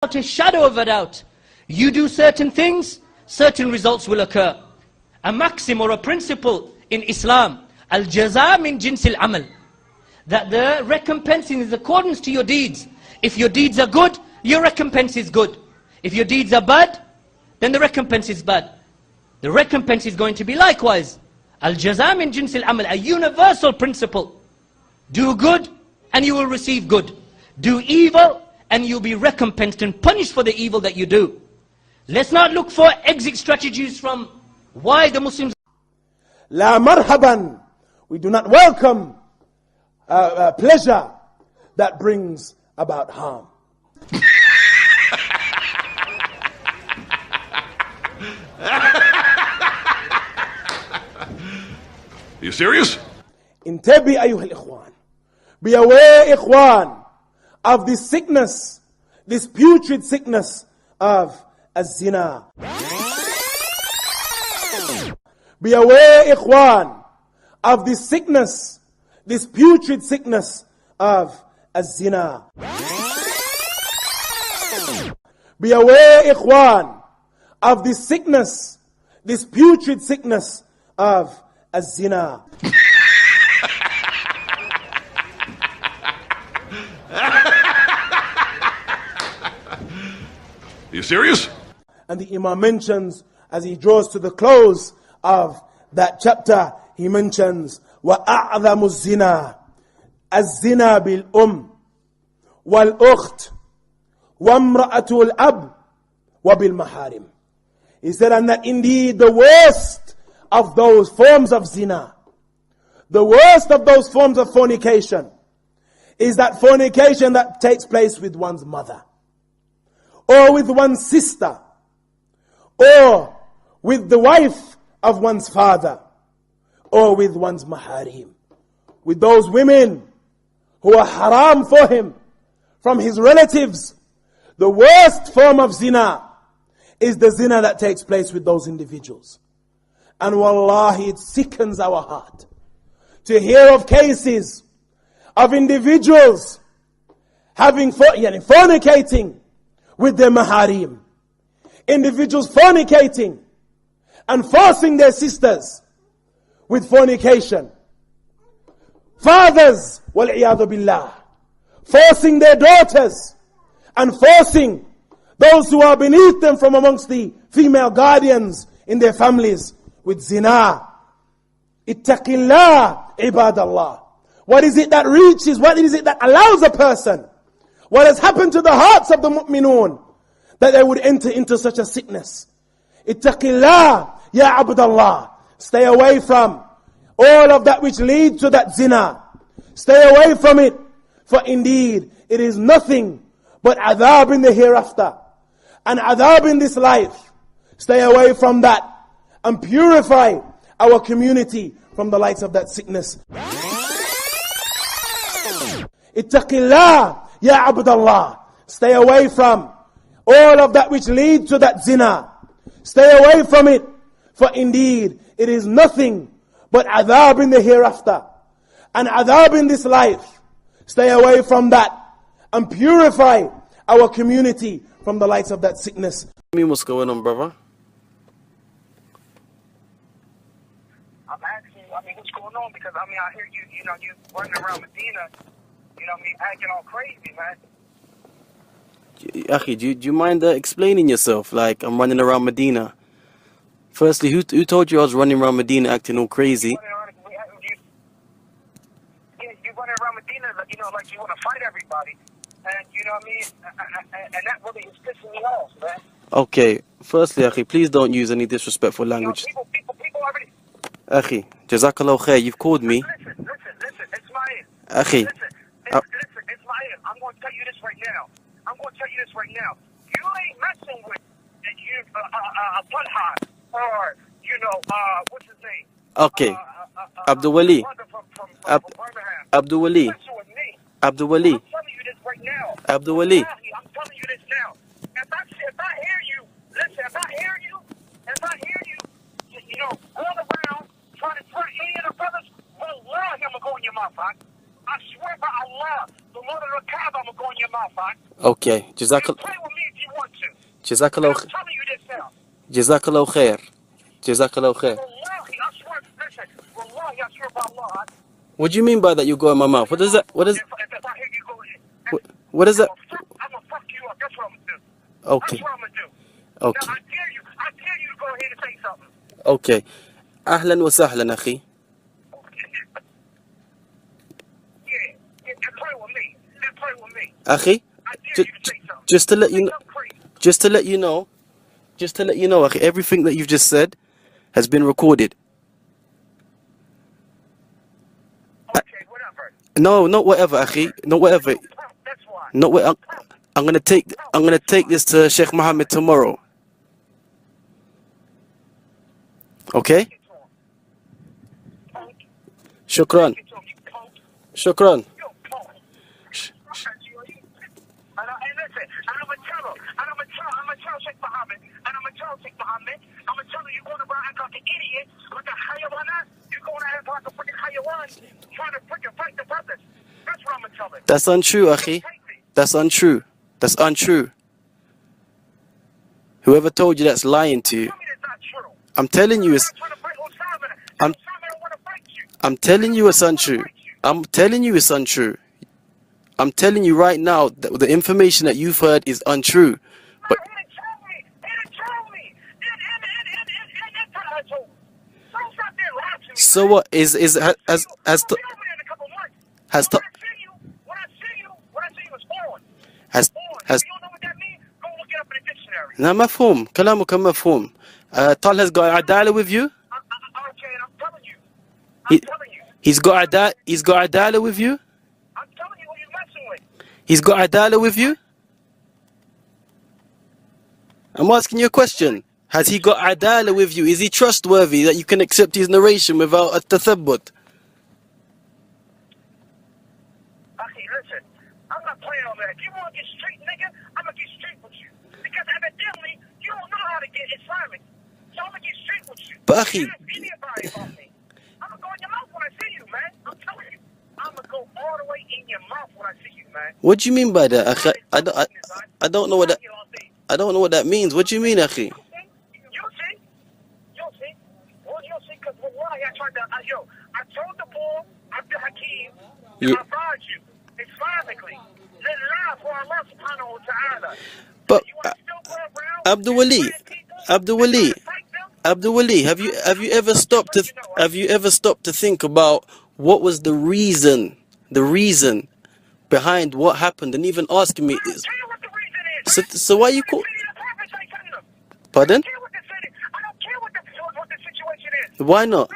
without a shadow of a doubt, you do certain things, certain results will occur. A maxim or a principle in Islam, al-jaza min jinsil amal, that the recompense is in accordance to your deeds. If your deeds are good, your recompense is good. If your deeds are bad, then the recompense is bad. The recompense is going to be likewise. Al-jaza min jinsil amal, a universal principle. Do good and you will receive good. Do evil and you'll be recompensed and punished for the evil that you do. Let's not look for exit strategies from why the Muslims... La marhaban. We do not welcome pleasure that brings about harm. You serious? Intabi ayuha al-ikhwan. Be aware, ikhwan, of this sickness, this putrid sickness of az-zina. Be aware, ikhwan, of this sickness, this putrid sickness of az-zina. Be aware, ikhwan, of this sickness, this putrid sickness of az-zina. You serious? And the Imam mentions, as he draws to the close of that chapter, he mentions, وَأَعْظَمُ الزِّنَا الزِّنَا بِالْأُمِّ وَالْأُخْتِ وَامْرَأَةُ الْأَبِّ وَبِالْمَحَارِمِ. He said, and that indeed the worst of those forms of zina, the worst of those forms of fornication, is that fornication that takes place with one's mother, or with one's sister, or with the wife of one's father, or with one's maharim, with those women who are haram for him from his relatives. The worst form of zina is the zina that takes place with those individuals. And wallahi, it sickens our heart to hear of cases of individuals fornicating with their maharim. Individuals fornicating and forcing their sisters with fornication. Fathers, wal-iyadhu billah, forcing their daughters and forcing those who are beneath them from amongst the female guardians in their families with zina. Ittaqillah, ibadallah. What is it that reaches? What is it that allows a person? What has happened to the hearts of the mu'minun that they would enter into such a sickness? Ittaqillah, ya abdallah. Stay away from all of that which leads to that zina. Stay away from it. For indeed, it is nothing but adhab in the hereafter and adhab in this life. Stay away from that and purify our community from the likes of that sickness. Ittaqillah, ya abdallah. Stay away from all of that which leads to that zina. Stay away from it. For indeed, it is nothing but adhab in the hereafter and adhab in this life. Stay away from that and purify our community from the likes of that sickness. I mean, what's going on, brother? I'm asking, what's going on? Because, I hear you running around Medina, acting all crazy, man. Akhi, do you mind explaining yourself? Like, I'm running around Medina. Firstly, who told you I was running around Medina acting all crazy? You running around Medina, like you want to fight everybody. And, and that really is pissing me off, man. Okay, firstly, Akhi, please don't use any disrespectful language. People already... Akhi, Jazakallah khair, you've called me. Listen, Ismail. Akhi. Listen, Ismail, I'm going to tell you this right now. You ain't messing with Talha or, what's his name? Okay. Abdul Wali. Abdul Wali. Abdul Wali. I'm telling you this right now. Abdul Wali. I'm telling you this now. If I hear you, listen, if I hear you, going around trying to front any of the brothers, wallahi, I'm going to go in your mouth, I swear by Allah, the Lord of the Kaaba, I'm going to go in your mouth, Okay, Jazakallah. Play with me if you Jazakallah. I'm telling you this now. Jazakallah khair. Jazakallah khair. Wallahi, I swear, listen, wallahi, I swear by Allah. What do you mean by that? You go in my mouth. What is that? What is? If I hear you go in, What is that? I'm gonna fuck you up. That's what I'm gonna do. Okay. That's what I'm gonna do. Okay. Now, I dare you to go ahead and say something. Okay. أهلا وسهلا أخي. Yeah, and play with me. And play with me. أخي. I dare you to say something. Just to let you know. Something crazy. Just to let you know, أخي, everything that you've just said has been recorded. Okay, whatever. No, not whatever, أخي. Not whatever. That's why. Not what. I'm gonna take this to Sheikh Mohammed tomorrow. Okay? Shukran. Shukran. That's untrue, Akhi. That's untrue. That's untrue. Whoever told you that's lying to you. I'm telling you it's I'm telling you it's untrue. I'm telling you it's untrue. I'm telling you right now that the information that you've heard is untrue. But so what is لا مفهوم كلامك مفهوم. Tal has got adala with you. He's got adala with you. He's got adala with you. I'm asking you a question. Has he got adala with you? Is he trustworthy that you can accept his narration without a tathabbut? Listen, I'm not playing on that. If you want to get straight, nigga, I'm going to get straight with you. Because evidently, you don't know how to get Islamic. So I'm going to get straight with you. But Akhi, I'm going to go in your mouth when I see you, man. I'm telling you. I'm going to go all the way in your mouth when I see you, man. what do you mean by that, Akhi? I don't know what that. I don't know what that means. What do you mean, Akhi? You'll see. Well, you'll see, because wallahi, I tried to, I told the bull, Abu Hakeem, Yeah. I barred you, Islamically. Lillah for Allah subhanahu wa ta'ala. But You want to still go around Abdul Wali, have you ever stopped to think about what was the reason behind what happened, and even asking me is Tell you what the reason is. so why you call? Pardon? I don't care what the situation is. Why not?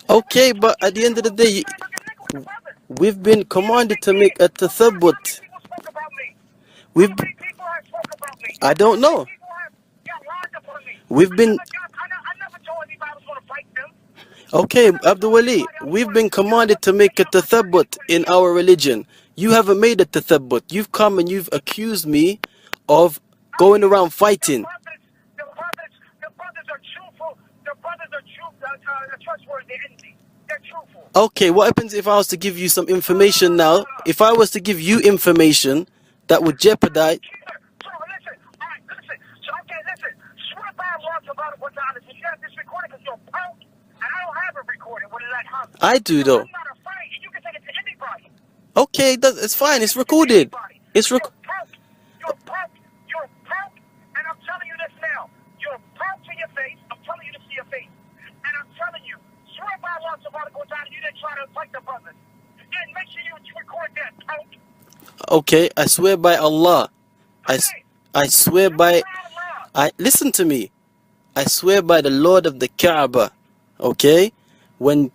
Okay, but at the end of the day, we've been commanded to make a tathabbut. I don't know. We've been. Okay, Abdul Wali, we've been commanded to make a tathabbut in our religion. You haven't made a tathabbut. You've come and you've accused me of going around fighting. The brothers are truthful. The brothers are trustworthy. They're truthful. Okay, what happens if I was to give you some information now? If I was to give you information that would jeopardize. So listen. All right, listen. So okay, listen. Swear by Allah subhanahu wa ta'ala. You got this recorded because you're a punk, and I don't have it recorded. What is that? I do though. I'm not a fight, and you can take it to anybody. Okay, it's fine. It's recorded. It's You're a punk. You're a punk. You're a punk. And I'm telling you this now. You're a punk to your face. I'm telling you this to your face. And I'm telling you, swear by Allah subhanahu wa ta'ala, you didn't try to fight the brothers. And make sure you record that, punk. Okay, I swear by Allah. I swear by. Listen to me. I swear by the Lord of the Kaaba. Okay, when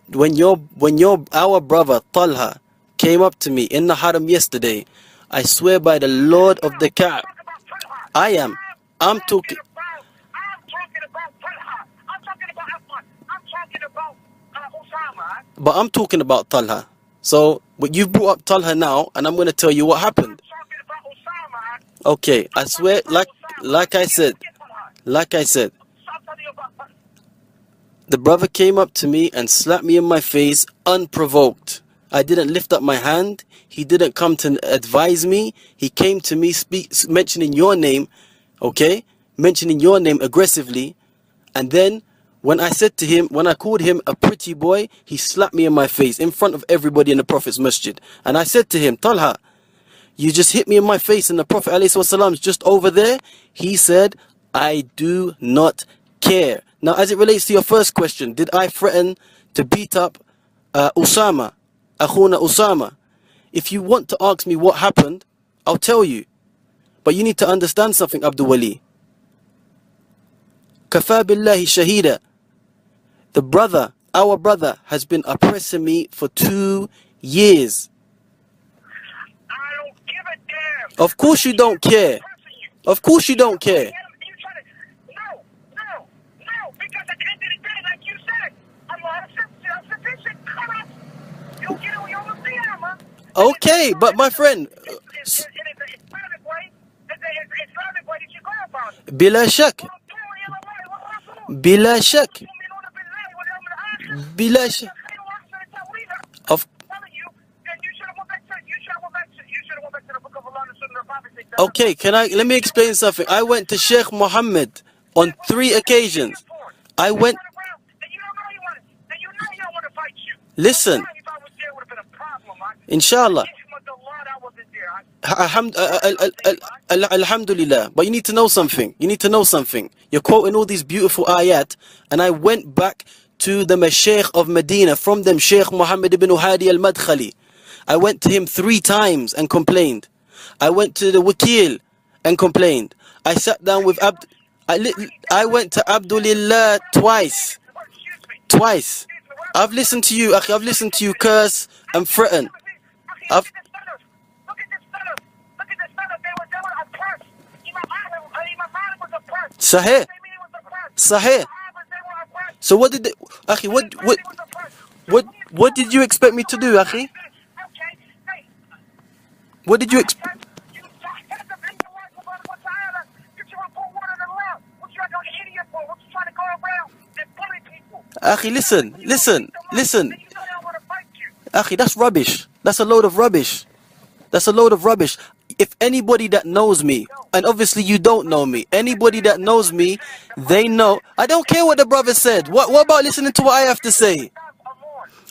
our brother Talha came up to me in the Haram yesterday, I swear by the Lord of the Kaaba. I'm talking. But I'm talking about Talha. So, but you've brought up Talha now, and I'm going to tell you what happened. Okay, I swear, like I said, the brother came up to me and slapped me in my face unprovoked. I didn't lift up my hand. He didn't come to advise me. He came to me mentioning your name, okay? Mentioning your name aggressively. And then when I said to him, when I called him a pretty boy, he slapped me in my face in front of everybody in the Prophet's masjid. And I said to him, Talha, you just hit me in my face and the Prophet ﷺ is just over there. He said, I do not care. Now, as it relates to your first question, did I threaten to beat up Usama, Akhuna Usama? If you want to ask me what happened, I'll tell you. But you need to understand something, Abdul Wali. Kafa billahi shahida. The brother, our brother, has been oppressing me for 2 years. I don't give a damn. Of course you don't care. Of course you don't care. No, because at the end of the day, like you said, Allah is sufficient. Cut off. You'll get it when you're on the Qiyamah. Okay, but my friend, It's an Islamic way. It's an Islamic way that you go about it. bila shak, bila shak, bila shak. Of Okay, let me explain something. I went to Sheikh Muhammad on 3 occasions. I went. Listen, inshallah. Alhamdulillah. But you need to know something. You need to know something. You're quoting all these beautiful ayat, and I went back to the Mashaykh of Medina, from them Sheikh Muhammad ibn Hadi al-Madkhali. I went to him 3 times and complained. I went to the Wakil and complained. I sat down with I went to Abdulillah twice. Twice. I've listened to you, Akhi. I've listened to you curse and threaten. Sahih. Sahih. So what did they, Akhi, what did you expect me to do, Akhi? What did you expect? Akhi, listen. Akhi, that's rubbish. That's a load of rubbish. That's a load of rubbish. If anybody that knows me, and obviously you don't know me, anybody that knows me, they know. I don't care what the brother said. What about listening to what I have to say?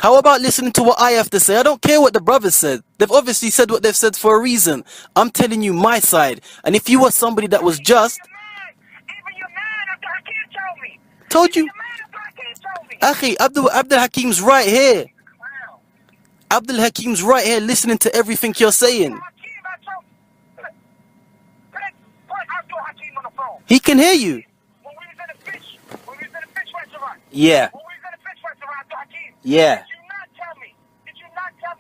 How about listening to what I have to say? I don't care what the brothers said. They've obviously said what they've said for a reason. I'm telling you my side. And if you were somebody that was just... Told you. Akhi, Abdul Hakim's right here. Abdul Hakim's right here listening to everything you're saying. He can hear you. Yeah. Yeah. Did you not tell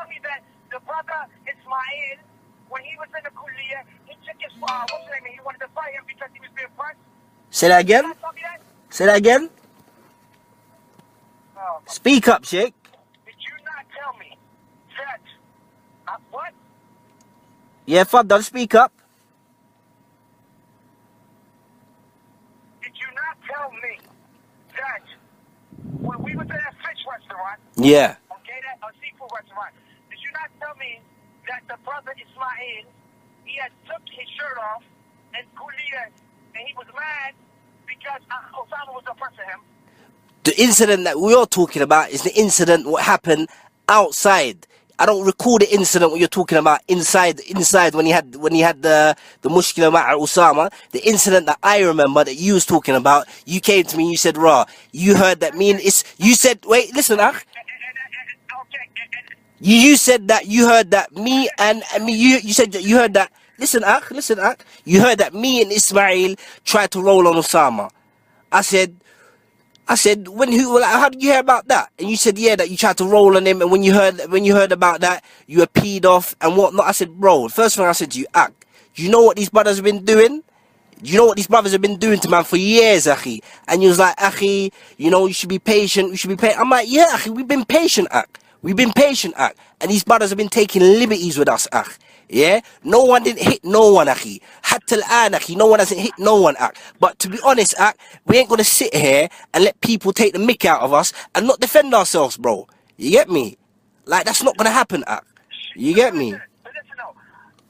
me that the brother Ismail, when he was in the Kuliya, he took his what's his name? He wanted to fight him because he was being pressed? Say that again? Say that again? Speak up, Sheikh. Did you not tell me that what? Yeah, Faddal, speak up. Did you not tell me that when we were at that fish restaurant? Yeah. Okay, that seafood restaurant. Did you not tell me that the brother Ismail, he had took his shirt off and Kuliya, and he was mad because Osama was oppressing him? The incident that we're talking about is the incident what happened outside. I don't recall the incident what you're talking about inside when he had the mushkila ma'a Usama. The incident that I remember that you was talking about, you came to me and you said, Rah, you heard that me and you said, wait, listen, Akh. You said that you heard that me and me, you said that you heard that, listen, Akh, you heard that me and Ismail tried to roll on Osama. I said, how did you hear about that? And you said, yeah, that you tried to roll on him, and when you heard about that, you were peed off and whatnot. I said, bro, first thing I said to you, Ak, do you know what these brothers have been doing? Do you know what these brothers have been doing to man for years, Akhi? And you was like, Akhi, you know, you should be patient, I'm like, yeah, Akhi, we've been patient, Ak. We've been patient, Ak. And these brothers have been taking liberties with us, Ak. Yeah? No one didn't hit no one, Akhi. Hatta al-an, Akhi. No one hasn't hit no one, Ak. But to be honest, Ak, we ain't gonna sit here and let people take the mick out of us and not defend ourselves, bro. You get me? Like, that's not gonna happen, you get me? But listen, no.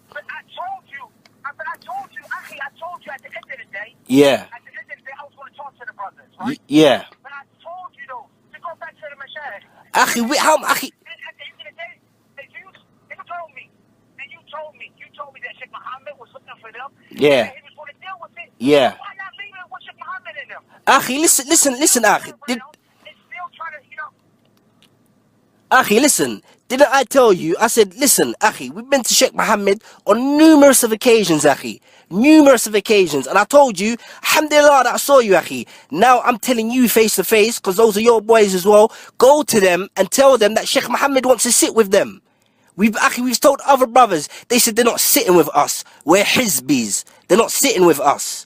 But I told you, Akhi, I told you at the end of the day. Yeah. At the end of the day, I was going to talk to the brothers, right? Yeah. But I told you, though, to go back to the Mashayikh. Akhi, Akhi. And at the end of the day, you told me that Sheikh Muhammad was looking for them. Yeah. And he was going to deal with it. Yeah. Why not leave it with Sheikh Muhammad in them? Akhi, listen, Akhi. It's still trying to, Akhi, listen. Didn't I tell you? I said, listen, Akhi, we've been to Sheikh Muhammad on numerous of occasions, Akhi. Numerous of occasions. And I told you, alhamdulillah, that I saw you, Akhi. Now I'm telling you face to face, because those are your boys as well. Go to them and tell them that Sheikh Muhammad wants to sit with them. We've told other brothers. They said they're not sitting with us. We're Hizbis. They're not sitting with us.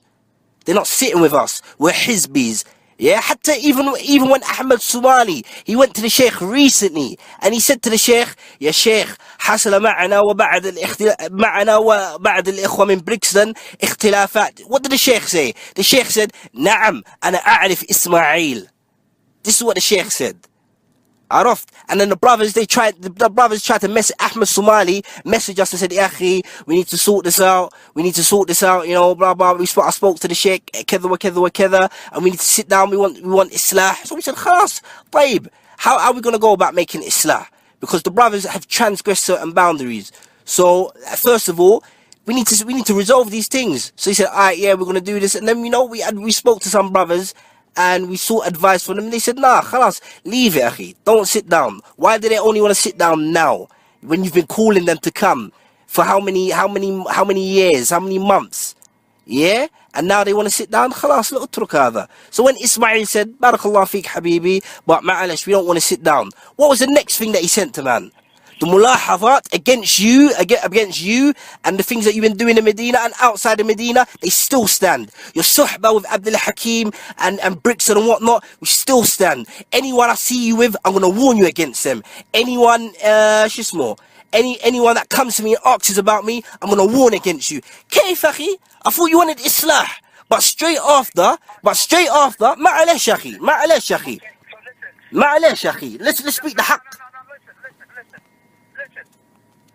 They're not sitting with us. We're Hizbis. Yeah, hatta even when Ahmed Somali, he went to the Sheikh recently, and he said to the Sheikh, Ya Sheikh, حصل معنا وبعد الإخوة من Brixton اختلافات. What did the Sheikh say? The Sheikh said, نعم أنا أعرف إسماعيل. This is what the Sheikh said. عرفت. And then the brothers tried to message Ahmed Somali, message us and said, Akhi, we need to sort this out, you know, blah blah. I spoke to the Sheikh, كذا, and we need to sit down, we want Islah. So we said, خلاص, طيب, how are we going to go about making Islah? Because the brothers have transgressed certain boundaries. So first of all, we need to resolve these things. So he said, alright, yeah, we're going to do this. And then, you know, we spoke to some brothers, and we sought advice from them, and they said, nah, khalas, leave it, akhi. Don't sit down. Why do they only want to sit down now, when you've been calling them to come for how many years, how many months? Yeah? And now they want to sit down, khalas, la utruk hadha. So when Ismail said, Barakallah feek habibi, but ma'alash, we don't want to sit down. What was the next thing that he sent to man? The mulahazat against you, and the things that you've been doing in Medina and outside of Medina, they still stand. Your suhbah with Abdul Hakim and Brixton and whatnot, we still stand. Anyone I see you with, I'm going to warn you against them. Anyone, anyone that comes to me and asks about me, I'm going to warn against you. Kayf, akhi? I thought you wanted Islah. But straight after, ma'alesh, akhi. Let's speak the haqq.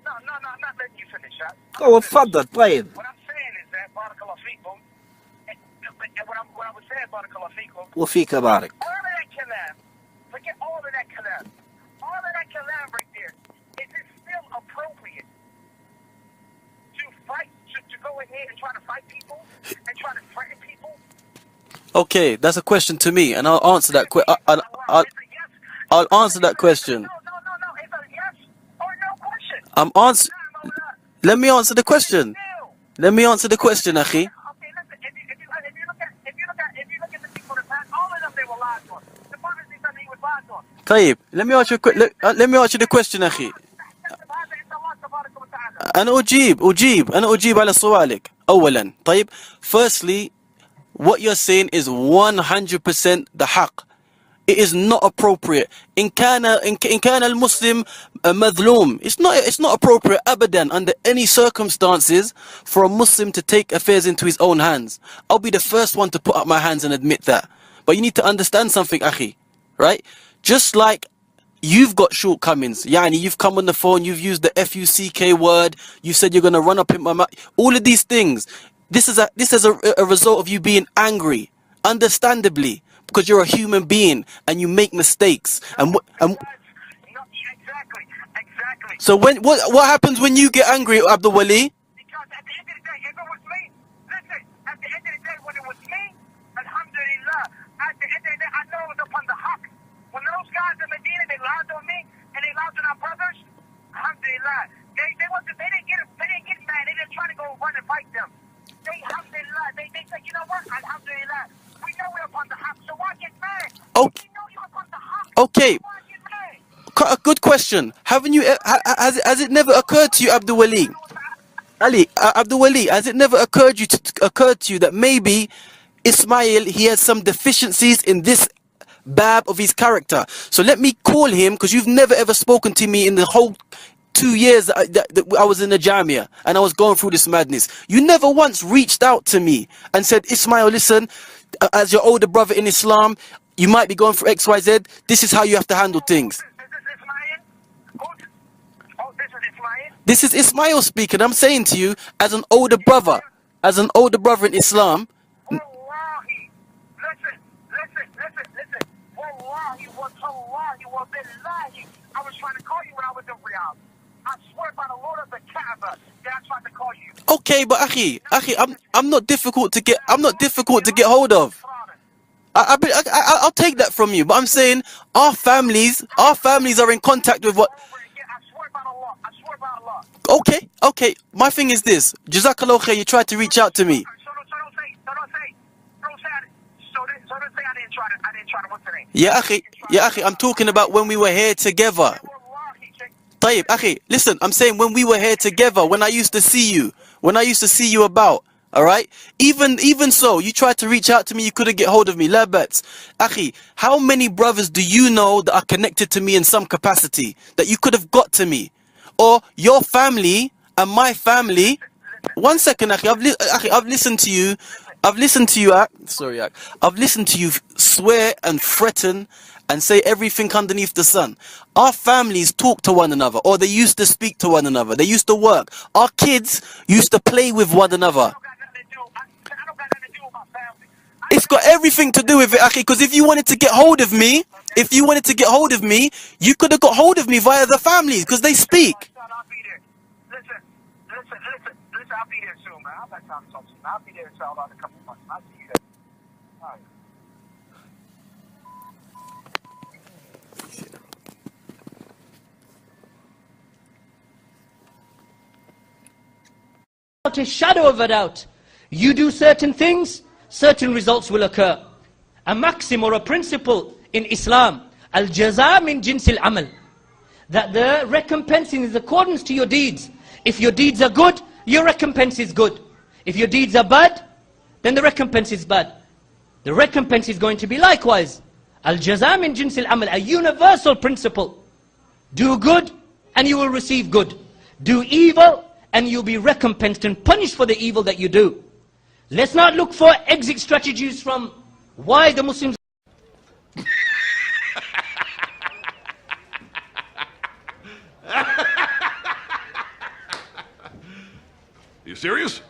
Not letting you finish, huh? Go, faddal, طيب. What I'm saying is that, barakallah feekum, and what I was saying, barakallah feekum, وفيك بارك. all of that kalam, forget all of that kalam right there, is it still appropriate to fight, to go ahead and try to fight people, and try to threaten people? Okay, that's a question to me, and I'll answer that I'll answer that question. No, it's a yes or no question. Let me answer the question. Let me answer the question, akhi. Okay, listen, if you look at the people in the past, all of them, they were lied on. The brothers, they said he was lied on. طيب, let me ask you the question, akhi. أنا أجيب على سؤالك. أولا, طيب, firstly, what you're saying is 100% the haqq. It is not appropriate. إن كان المسلم مظلوم. It's not appropriate abadan under any circumstances for a Muslim to take affairs into his own hands. I'll be the first one to put up my hands and admit that. But you need to understand something, akhi, right? Just like you've got shortcomings. Yani, you've come on the phone, you've used the F-U-C-K word, you said you're going to run up in my mouth. All of these things. This is a result of you being angry, understandably. Because you're a human being and you make mistakes. Exactly. So what happens when you get angry, Abdul Wali? Because at the end of the day, if it was me, listen, at the end of the day, when it was me, alhamdulillah, at the end of the day, I know it was upon the haqq. When those guys in Medina, they lied on me and they lied on our brothers, alhamdulillah, they didn't get mad. They didn't try to go run and fight them. They, alhamdulillah, they said, you know what, alhamdulillah, we know we're upon the haqq, so why get mad? Okay. We know you're upon the haqq. Okay. Why get mad? A good question. Haven't you? Has it never occurred to you, Abdul Wali? Abdul Wali, has it never occurred to you that maybe Ismail, he has some deficiencies in this bab of his character? So let me call him, because you've never ever spoken to me in the whole 2 years that I was in the Jamia and I was going through this madness. You never once reached out to me and said, Ismail, listen, as your older brother in Islam, you might be going through XYZ. This is how you have to handle things. Is this is Ismail. This is Ismail speaking. I'm saying to you, as an older brother in Islam. Wallahi. Listen. Wallahi wa tallahi wa billahi. I was trying to call you when I was in Riyadh. I swear by the Lord of the Kaaba that I tried to call you. Okay, but Akhi, I'm not difficult to get hold of. I'll take that from you, but I'm saying our families are in contact with what. I swear by Allah. Okay. My thing is this. Jazakallah khair, you tried to reach out to me. So don't say I didn't try to what's the name? Yeah, Akhi, I'm talking about when we were here together. Tayyib, Akhi, listen, I'm saying when we were here together, when I used to see you about. Alright? Even so, you tried to reach out to me, you couldn't get hold of me. La bats. Akhi, how many brothers do you know that are connected to me in some capacity that you could have got to me? Or your family and my family. One second, Akhi, I've listened to you. I've listened to you swear and threaten and say everything underneath the sun. Our families talk to one another, or they used to speak to one another. They used to work. Our kids used to play with one another. It's got everything to do with it, Akhi, because if you wanted to get hold of me, you could have got hold of me via the families, because they speak. Listen, I'll be there soon, man. I'll let time to talk to you. I'll be there in a couple of months. I'll see you there. All right. Without a shadow of a doubt, you do certain things, certain results will occur. A maxim or a principle in Islam, al-jaza min jinsil amal, that the recompense is in accordance to your deeds. If your deeds are good, your recompense is good. If your deeds are bad, then the recompense is bad. The recompense is going to be likewise. Al-jaza min jinsil amal, a universal principle. Do good and you will receive good. Do evil and you'll be recompensed and punished for the evil that you do. Let's not look for exit strategies from why the Muslims. You serious?